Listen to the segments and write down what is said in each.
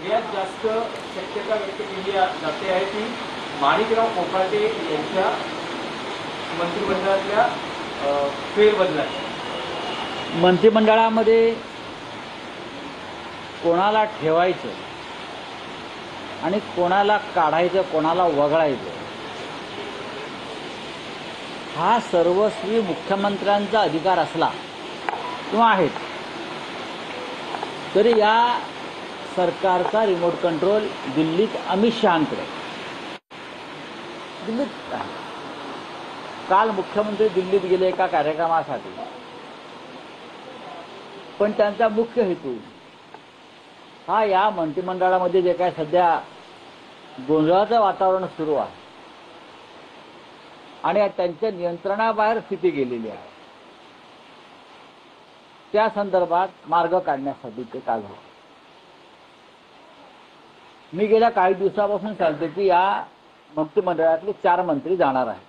सगळ्यात जास्त शक्यता व्यक्त केली जाते आहे की माणिकराव कोकाटे यांच्या मंत्रिमंडळातल्या फेरबदलाची। मंत्रिमंडळामध्ये कोणाला ठेवायचं आणि कोणाला काढायचं, कोणाला वगळायचं, हा सर्वस्वी मुख्यमंत्र्यांचा अधिकार असला किंवा आहे, तरी या सरकारचा रिमोट कंट्रोल दिल्लीत अमित शहांकडे दिल्लीत आहे। काल मुख्यमंत्री दिल्लीत गेले एका कार्यक्रमासाठी, पण त्यांचा मुख्य हेतू हा या मंत्रिमंडळामध्ये जे काय सध्या गोंधळाचं वातावरण सुरू आहे आणि त्यांच्या नियंत्रणाबाहेर स्थिती गेलेली आहे, त्या संदर्भात मार्ग काढण्यासाठी ते काल होते। मी गेल्या काही दिवसापासून सांगतो की या मंत्रिमंडळातले 4 मंत्री जाणार आहेत।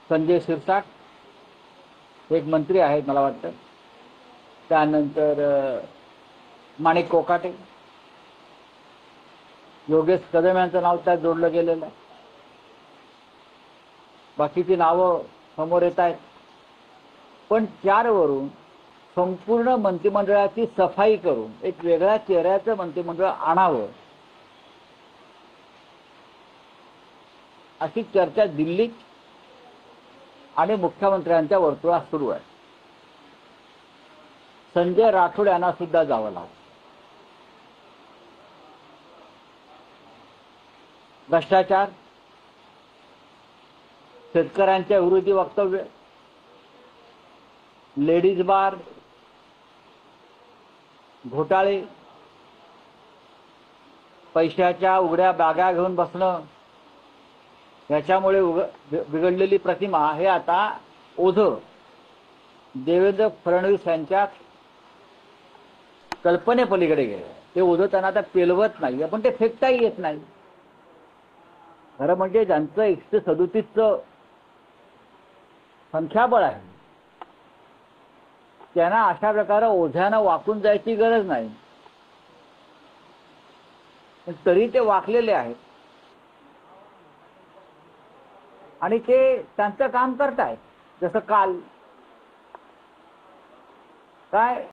संजय शिरसाट एक मंत्री आहेत मला वाटतं, त्यानंतर माणिक कोकाटे, योगेश कदम यांचं नाव त्यात जोडलं गेलेलं आहे। बाकीची नावं समोर येत आहेत, पण 4 वरून संपूर्ण मंत्रिमंडळाची सफाई करून एक वेगळ्या चेहऱ्याचं मंत्रिमंडळ आणावं अशी चर्चा दिल्लीत आणि मुख्यमंत्र्यांच्या वर्तुळात सुरू आहे। संजय राठोड यांना सुद्धा जावं लागलं। भ्रष्टाचार, शेतकऱ्यांच्या विरोधी वक्तव्य, लेडीज बार, घोटाळे, पैशाच्या उघड्या बॅगा घेऊन बसणं, याच्यामुळे बिघडलेली प्रतिमा हे आता ओझं देवेंद्र फडणवीस यांच्या कल्पनेपलीकडे गेलं। ते ओझं त्यांना आता पेलवत नाही, पण ते फेकताही येत नाही। खरं म्हणजे ज्यांचं 137चं संख्याबळ आहे त्यांना अशा प्रकारे ओझ्यानं वाकून जायची गरज नाही, पण तरी ते वाकलेले आहेत आणि ते त्यांचं काम करतायत। जसं काल काय